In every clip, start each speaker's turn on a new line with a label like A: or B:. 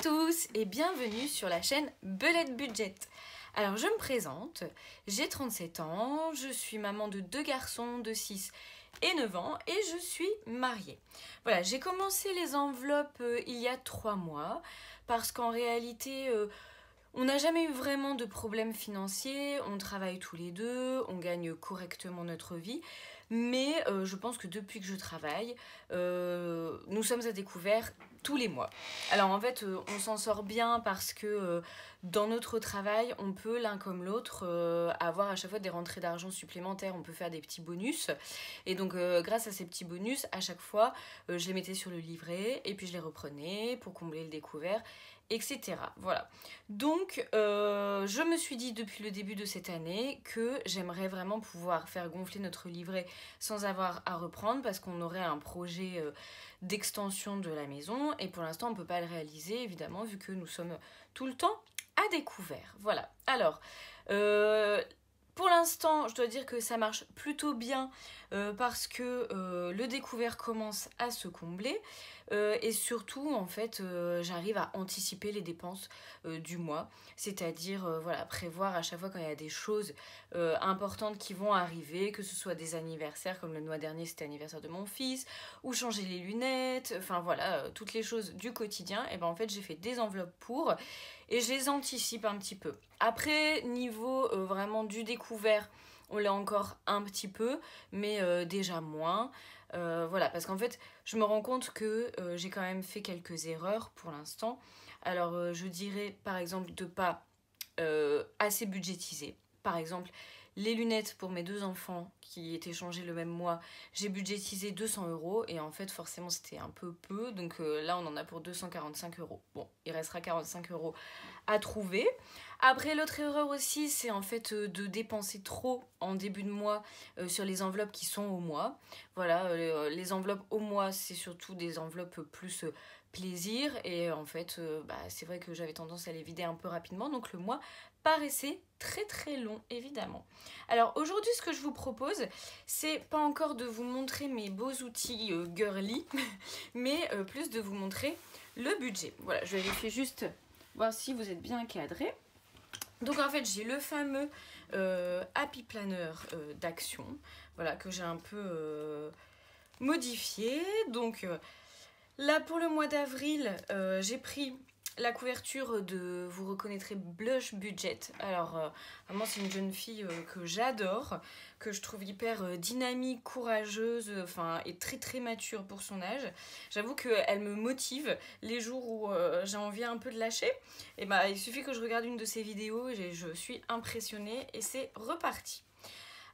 A: tous et bienvenue sur la chaîne Belette Budget. Alors je me présente, j'ai 37 ans, je suis maman de 2 garçons de 6 et 9 ans et je suis mariée. Voilà, j'ai commencé les enveloppes il y a 3 mois parce qu'en réalité on n'a jamais eu vraiment de problème financier, on travaille tous les deux, on gagne correctement notre vie. Mais je pense que depuis que je travaille, nous sommes à découvert tous les mois. Alors en fait, on s'en sort bien parce que dans notre travail, on peut l'un comme l'autre avoir à chaque fois des rentrées d'argent supplémentaires. On peut faire des petits bonus. Et donc grâce à ces petits bonus, à chaque fois, je les mettais sur le livret et puis je les reprenais pour combler le découvert, etc. Voilà. Donc je me suis dit depuis le début de cette année que j'aimerais vraiment pouvoir faire gonfler notre livret sans avoir à reprendre parce qu'on aurait un projet d'extension de la maison et pour l'instant on ne peut pas le réaliser évidemment vu que nous sommes tout le temps à découvert. Voilà. Alors pour l'instant, je dois dire que ça marche plutôt bien parce que le découvert commence à se combler et surtout, en fait, j'arrive à anticiper les dépenses du mois, c'est-à-dire voilà, prévoir à chaque fois quand il y a des choses importantes qui vont arriver, que ce soit des anniversaires, comme le mois dernier c'était l'anniversaire de mon fils, ou changer les lunettes, enfin voilà, toutes les choses du quotidien, et ben en fait j'ai fait des enveloppes pour et je les anticipe un petit peu. Après, niveau vraiment du découvert, on l'a encore un petit peu, mais déjà moins. Voilà, parce qu'en fait, je me rends compte que j'ai quand même fait quelques erreurs pour l'instant. Alors, je dirais par exemple de pas assez budgétiser. Par exemple, les lunettes pour mes 2 enfants qui étaient changées le même mois, j'ai budgétisé 200 € et en fait forcément c'était un peu, donc là on en a pour 245 €. Bon, il restera 45 € à trouver. Après l'autre erreur aussi c'est en fait de dépenser trop en début de mois sur les enveloppes qui sont au mois. Voilà, les enveloppes au mois c'est surtout des enveloppes plus plaisir et en fait c'est vrai que j'avais tendance à les vider un peu rapidement donc le mois paraissait très long évidemment. Alors aujourd'hui ce que je vous propose c'est pas encore de vous montrer mes beaux outils girly mais plus de vous montrer le budget. Voilà, je vérifie juste voir si vous êtes bien cadré. Donc en fait j'ai le fameux Happy Planner d'Action, voilà, que j'ai un peu modifié. Donc là pour le mois d'avril j'ai pris la couverture de, vous reconnaîtrez, Blush Budget. Alors vraiment c'est une jeune fille que j'adore, que je trouve hyper dynamique, courageuse, enfin et très mature pour son âge. J'avoue qu'elle me motive les jours où j'ai envie un peu de lâcher. Et bah il suffit que je regarde une de ses vidéos et je suis impressionnée et c'est reparti.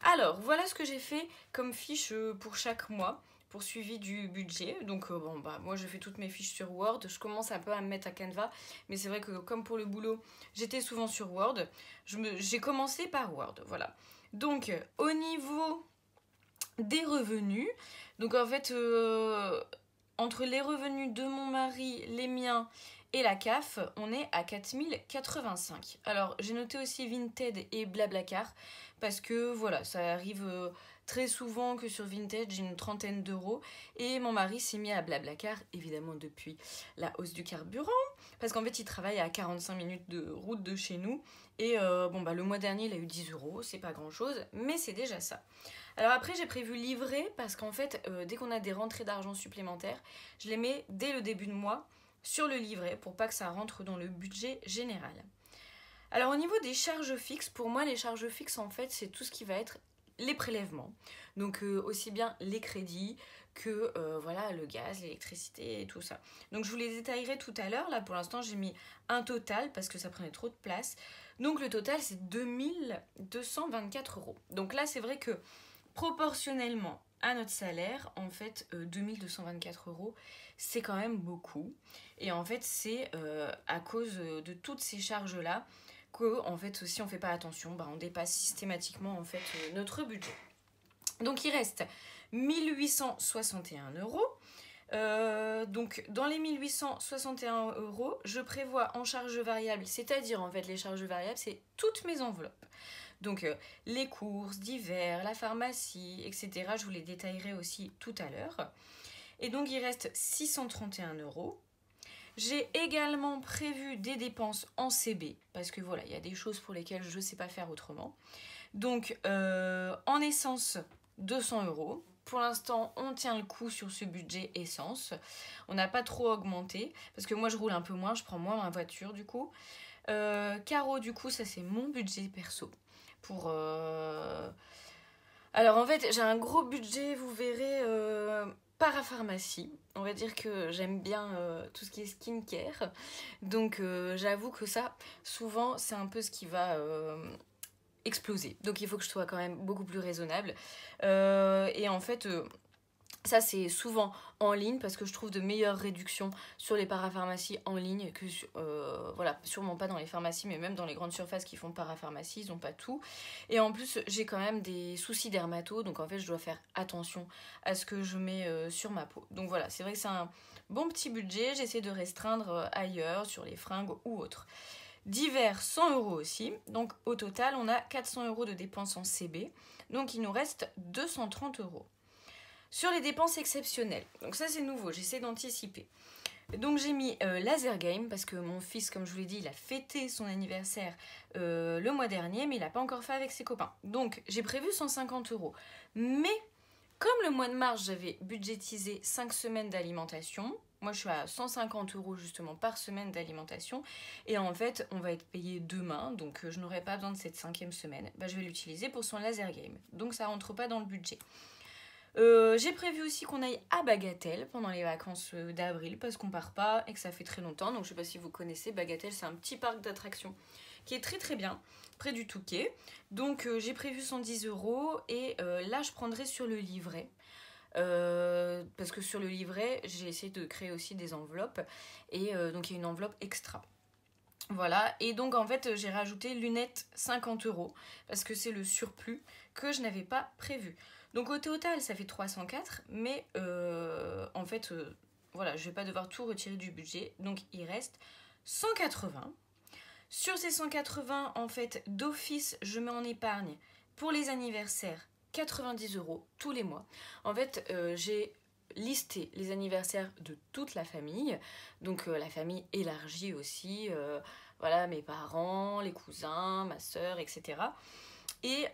A: Alors voilà ce que j'ai fait comme fiche pour chaque mois pour suivi du budget. Donc moi je fais toutes mes fiches sur Word, je commence un peu à me mettre à Canva, mais c'est vrai que comme pour le boulot j'étais souvent sur Word, j'ai commencé par Word, voilà. Donc au niveau des revenus, donc en fait entre les revenus de mon mari, les miens et la CAF, on est à 4085. Alors j'ai noté aussi Vinted et Blablacar parce que voilà, ça arrive très souvent que sur Vinted j'ai une 30aine d'euros et mon mari s'est mis à Blablacar évidemment depuis la hausse du carburant parce qu'en fait il travaille à 45 minutes de route de chez nous et le mois dernier il a eu 10 €, c'est pas grand chose mais c'est déjà ça. Alors après j'ai prévu livrer parce qu'en fait dès qu'on a des rentrées d'argent supplémentaires je les mets dès le début de mois sur le livret pour pas que ça rentre dans le budget général. Alors au niveau des charges fixes, pour moi les charges fixes en fait c'est tout ce qui va être les prélèvements. Donc aussi bien les crédits que voilà, le gaz, l'électricité et tout ça. Donc je vous les détaillerai tout à l'heure. Là pour l'instant j'ai mis un total parce que ça prenait trop de place. Donc le total c'est 2224 €. Donc là c'est vrai que proportionnellement à notre salaire, en fait 2224 €, c'est quand même beaucoup. Et en fait c'est à cause de toutes ces charges là que en fait si on fait pas attention, on dépasse systématiquement en fait notre budget. Donc il reste 1861 €. Donc dans les 1861 €, je prévois en charges variables, c'est-à-dire en fait les charges variables, c'est toutes mes enveloppes. Donc les courses d'hiver, la pharmacie, etc. Je vous les détaillerai aussi tout à l'heure. Et donc il reste 631 €. J'ai également prévu des dépenses en CB, parce que voilà, il y a des choses pour lesquelles je ne sais pas faire autrement. Donc, en essence, 200 €. Pour l'instant, on tient le coup sur ce budget essence. On n'a pas trop augmenté, parce que moi, je roule un peu moins, je prends moins ma voiture, du coup. Caro, du coup, ça, c'est mon budget perso. Pour... Alors, en fait, j'ai un gros budget, vous verrez, parapharmacie. On va dire que j'aime bien tout ce qui est skincare. Donc, j'avoue que ça, souvent, c'est un peu ce qui va... exploser. Donc il faut que je sois quand même beaucoup plus raisonnable. Et en fait, ça c'est souvent en ligne parce que je trouve de meilleures réductions sur les parapharmacies en ligne que voilà, sûrement pas dans les pharmacies, mais même dans les grandes surfaces qui font parapharmacie, ils n'ont pas tout. Et en plus, j'ai quand même des soucis dermato, donc en fait, je dois faire attention à ce que je mets sur ma peau. Donc voilà, c'est vrai que c'est un bon petit budget. J'essaie de restreindre ailleurs, sur les fringues ou autres. Divers, 100 € aussi. Donc au total, on a 400 € de dépenses en CB. Donc il nous reste 230 €. Sur les dépenses exceptionnelles, donc ça c'est nouveau, j'essaie d'anticiper. Donc j'ai mis laser game parce que mon fils, comme je vous l'ai dit, il a fêté son anniversaire le mois dernier, mais il n'a pas encore fait avec ses copains. Donc j'ai prévu 150 €. Mais comme le mois de mars, j'avais budgétisé 5 semaines d'alimentation, moi je suis à 150 € justement par semaine d'alimentation, et en fait on va être payé demain, donc je n'aurai pas besoin de cette 5e semaine, bah, je vais l'utiliser pour son laser game, donc ça rentre pas dans le budget. J'ai prévu aussi qu'on aille à Bagatelle pendant les vacances d'avril parce qu'on part pas et que ça fait très longtemps. Donc je sais pas si vous connaissez Bagatelle, c'est un petit parc d'attractions qui est très très bien, près du Touquet. Donc j'ai prévu 110 € et là je prendrai sur le livret. Parce que sur le livret, j'ai essayé de créer aussi des enveloppes et donc il y a une enveloppe extra. Voilà, et donc en fait j'ai rajouté lunettes 50 € parce que c'est le surplus que je n'avais pas prévu. Donc au total ça fait 304, mais en fait voilà, je vais pas devoir tout retirer du budget, donc il reste 180. Sur ces 180, en fait, d'office, je mets en épargne pour les anniversaires 90 € tous les mois. En fait, j'ai listé les anniversaires de toute la famille, donc la famille élargie aussi, voilà, mes parents, les cousins, ma soeur, etc. Et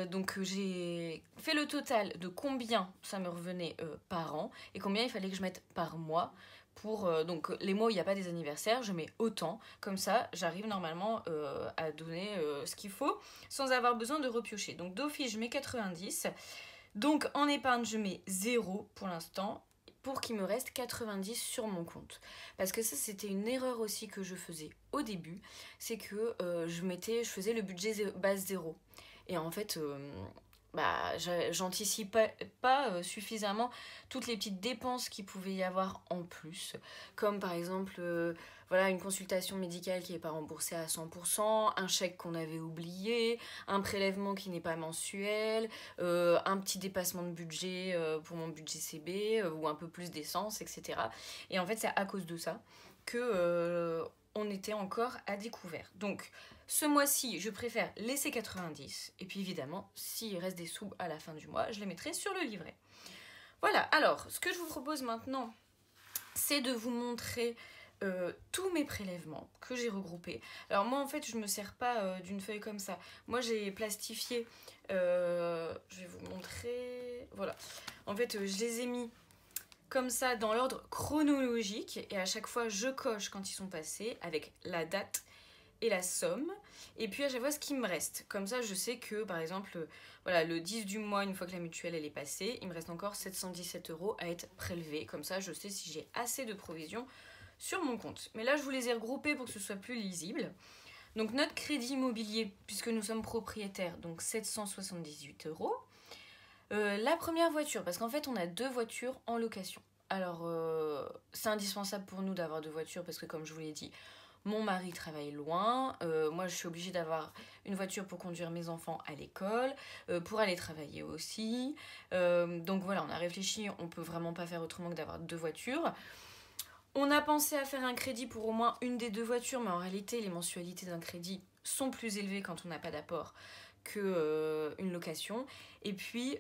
A: donc j'ai fait le total de combien ça me revenait par an et combien il fallait que je mette par mois. Pour, donc les mois où il n'y a pas des anniversaires, je mets autant. Comme ça, j'arrive normalement à donner ce qu'il faut sans avoir besoin de repiocher. Donc d'office, je mets 90. Donc en épargne, je mets 0 pour l'instant pour qu'il me reste 90 sur mon compte. Parce que ça, c'était une erreur aussi que je faisais au début. C'est que je faisais le budget base 0. Et en fait, bah, j'anticipais pas suffisamment toutes les petites dépenses qu'il pouvait y avoir en plus. Comme par exemple, voilà, une consultation médicale qui n'est pas remboursée à 100%, un chèque qu'on avait oublié, un prélèvement qui n'est pas mensuel, un petit dépassement de budget pour mon budget CB, ou un peu plus d'essence, etc. Et en fait, c'est à cause de ça que on était encore à découvert. Donc, ce mois-ci, je préfère laisser 90. Et puis évidemment, s'il reste des sous à la fin du mois, je les mettrai sur le livret. Voilà, alors, ce que je vous propose maintenant, c'est de vous montrer tous mes prélèvements que j'ai regroupés. Alors moi, en fait, je ne me sers pas d'une feuille comme ça. Moi, j'ai plastifié. Je vais vous montrer. Voilà. En fait, je les ai mis comme ça dans l'ordre chronologique. Et à chaque fois, je coche quand ils sont passés avec la date et la somme, et puis à chaque fois ce qui me reste. Comme ça, je sais que, par exemple, voilà, le 10 du mois, une fois que la mutuelle elle est passée, il me reste encore 717 € à être prélevés. Comme ça, je sais si j'ai assez de provisions sur mon compte. Mais là, je vous les ai regroupés pour que ce soit plus lisible. Donc, notre crédit immobilier, puisque nous sommes propriétaires, donc 778 €. La première voiture, parce qu'en fait, on a 2 voitures en location. Alors, c'est indispensable pour nous d'avoir 2 voitures, parce que comme je vous l'ai dit, mon mari travaille loin, moi je suis obligée d'avoir une voiture pour conduire mes enfants à l'école, pour aller travailler aussi. Donc voilà, on a réfléchi, on peut vraiment pas faire autrement que d'avoir 2 voitures. On a pensé à faire un crédit pour au moins une des 2 voitures, mais en réalité les mensualités d'un crédit sont plus élevées quand on n'a pas d'apport que une location. Et puis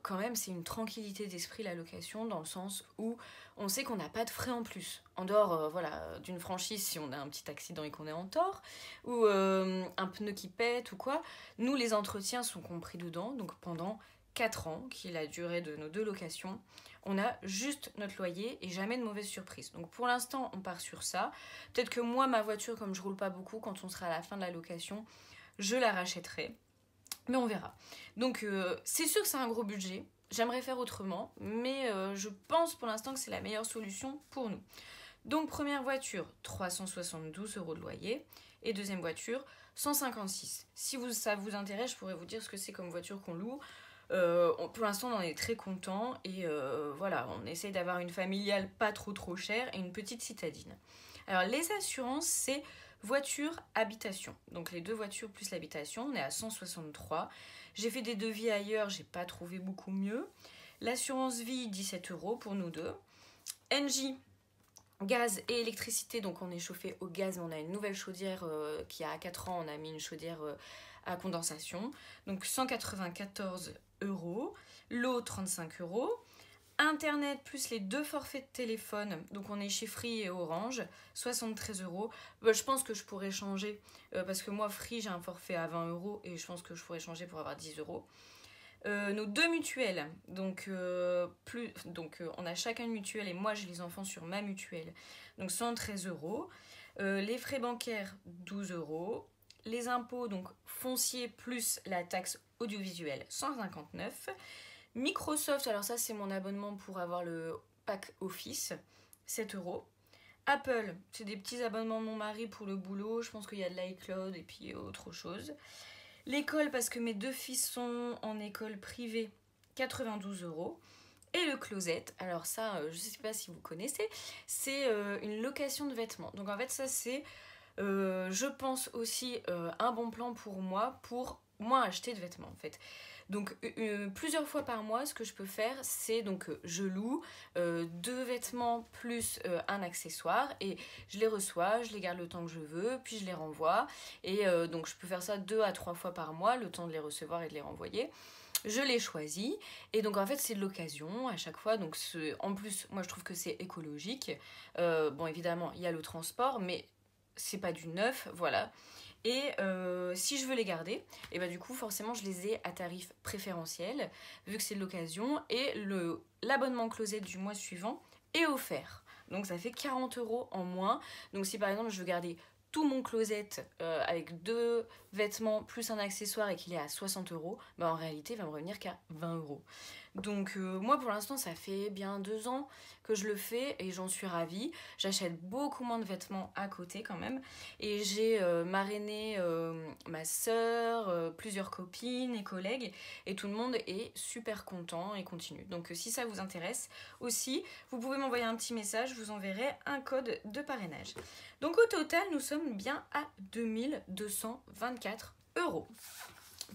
A: quand même c'est une tranquillité d'esprit la location, dans le sens où on sait qu'on n'a pas de frais en plus. En dehors voilà, d'une franchise si on a un petit accident et qu'on est en tort, ou un pneu qui pète ou quoi. Nous les entretiens sont compris dedans, donc pendant 4 ans, qui est la durée de nos 2 locations, on a juste notre loyer et jamais de mauvaise surprise. Donc pour l'instant, on part sur ça. Peut-être que moi, ma voiture, comme je roule pas beaucoup, quand on sera à la fin de la location, je la rachèterai. Mais on verra. Donc c'est sûr que c'est un gros budget. J'aimerais faire autrement, mais je pense pour l'instant que c'est la meilleure solution pour nous. Donc première voiture, 372 € de loyer. Et deuxième voiture, 156. Si ça vous intéresse, je pourrais vous dire ce que c'est comme voiture qu'on loue. Pour l'instant on en est très content et voilà, on essaye d'avoir une familiale pas trop chère et une petite citadine. Alors les assurances, c'est voiture, habitation, donc les 2 voitures plus l'habitation, on est à 163. J'ai fait des devis ailleurs, j'ai pas trouvé beaucoup mieux. L'assurance vie, 17 € pour nous deux. NJ, gaz et électricité, donc on est chauffé au gaz, mais on a une nouvelle chaudière qui a 4 ans, on a mis une chaudière à condensation, donc 194 €, l'eau 35 €, Internet plus les 2 forfaits de téléphone, donc on est chez Free et Orange, 73 €. Je pense que je pourrais changer, parce que moi Free j'ai un forfait à 20 € et je pense que je pourrais changer pour avoir 10 €. Nos 2 mutuelles, donc on a chacun une mutuelle et moi j'ai les enfants sur ma mutuelle, donc 113 €. Les frais bancaires, 12 €. Les impôts, donc foncier plus la taxe audiovisuelle, 159. Microsoft, alors ça c'est mon abonnement pour avoir le pack Office, 7 €. Apple, c'est des petits abonnements de mon mari pour le boulot, je pense qu'il y a de l'iCloud et puis autre chose. L'école, parce que mes 2 fils sont en école privée, 92 €. Et le closet, alors ça, je ne sais pas si vous connaissez, c'est une location de vêtements. Donc en fait, ça c'est, je pense aussi, un bon plan pour moi acheter de vêtements en fait. Donc plusieurs fois par mois, ce que je peux faire, c'est donc je loue 2 vêtements plus un accessoire et je les reçois, je les garde le temps que je veux, puis je les renvoie. Et donc je peux faire ça 2 à 3 fois par mois, le temps de les recevoir et de les renvoyer. Je les choisis et donc en fait c'est de l'occasion à chaque fois. Donc en plus, moi je trouve que c'est écologique. Bon évidemment, il y a le transport, mais c'est pas du neuf, voilà. Et si je veux les garder, et bah du coup forcément je les ai à tarif préférentiel vu que c'est de l'occasion, et l'abonnement closet du mois suivant est offert. Donc ça fait 40 € en moins. Donc si par exemple je veux garder tout mon closet avec 2 vêtements plus un accessoire et qu'il est à 60 €, bah en réalité il va me revenir qu'à 20 €. Donc moi pour l'instant ça fait bien 2 ans que je le fais et j'en suis ravie. J'achète beaucoup moins de vêtements à côté quand même. Et j'ai marrainé ma sœur, plusieurs copines et collègues, et tout le monde est super content et continue. Donc si ça vous intéresse aussi, vous pouvez m'envoyer un petit message, je vous enverrai un code de parrainage. Donc au total, nous sommes bien à 2224 €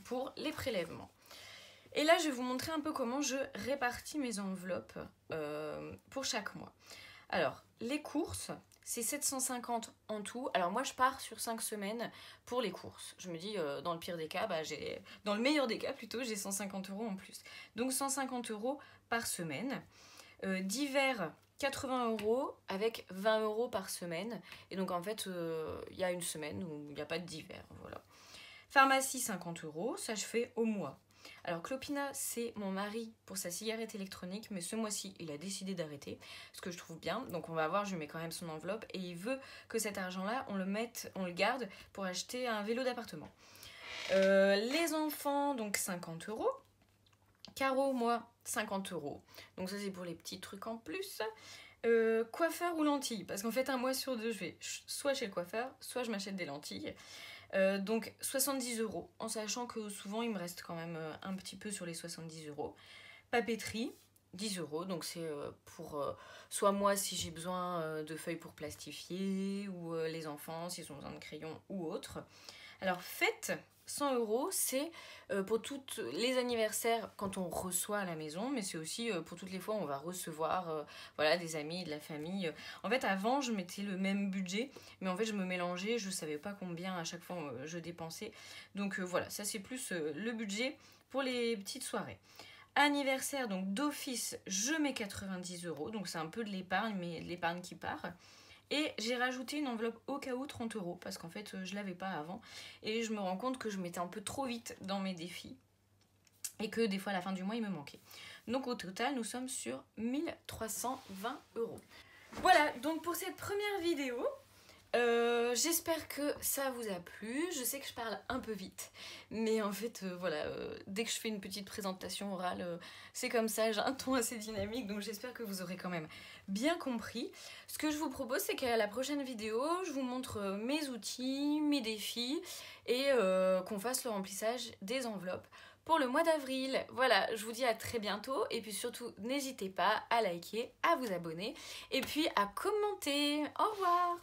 A: pour les prélèvements. Et là, je vais vous montrer un peu comment je répartis mes enveloppes pour chaque mois. Alors, les courses, c'est 750 en tout. Alors moi, je pars sur 5 semaines pour les courses. Je me dis, dans le pire des cas, dans le meilleur des cas plutôt, j'ai 150 € en plus. Donc 150 € par semaine. D'hiver, 80 € avec 20 € par semaine. Et donc en fait, il y a une semaine où il n'y a pas d'hiver. Voilà. Pharmacie, 50 €, ça je fais au mois. Alors Clopina, c'est mon mari pour sa cigarette électronique, mais ce mois-ci, il a décidé d'arrêter, ce que je trouve bien. Donc on va voir, je lui mets quand même son enveloppe, et il veut que cet argent-là, on le garde pour acheter un vélo d'appartement. Les enfants, donc 50 €. Caro, moi, 50 €. Donc ça, c'est pour les petits trucs en plus. Coiffeur ou lentilles, parce qu'en fait, un mois sur 2, je vais soit chez le coiffeur, soit je m'achète des lentilles. Donc 70 €, en sachant que souvent il me reste quand même un petit peu sur les 70 €. Papeterie, 10 €, donc c'est pour soit moi si j'ai besoin de feuilles pour plastifier, ou les enfants s'ils ont besoin de crayons ou autre. Alors fête, 100 €, c'est pour tous les anniversaires quand on reçoit à la maison, mais c'est aussi pour toutes les fois où on va recevoir voilà, des amis, de la famille. En fait, avant, je mettais le même budget, mais en fait, je me mélangeais, je savais pas combien à chaque fois je dépensais. Donc voilà, ça c'est plus le budget pour les petites soirées. Anniversaire, donc d'office, je mets 90 €, donc c'est un peu de l'épargne, mais de l'épargne qui part. Et j'ai rajouté une enveloppe au cas où 30 €, parce qu'en fait je l'avais pas avant. Et je me rends compte que je mettais un peu trop vite dans mes défis. Et que des fois à la fin du mois il me manquait. Donc au total nous sommes sur 1320 €. Voilà, donc pour cette première vidéo, j'espère que ça vous a plu. Je sais que je parle un peu vite, mais en fait voilà, dès que je fais une petite présentation orale, c'est comme ça, j'ai un ton assez dynamique, donc j'espère que vous aurez quand même bien compris. Ce que je vous propose, c'est qu'à la prochaine vidéo, je vous montre mes outils, mes défis, et qu'on fasse le remplissage des enveloppes pour le mois d'avril. Voilà, je vous dis à très bientôt, et puis surtout n'hésitez pas à liker, à vous abonner, et puis à commenter. Au revoir.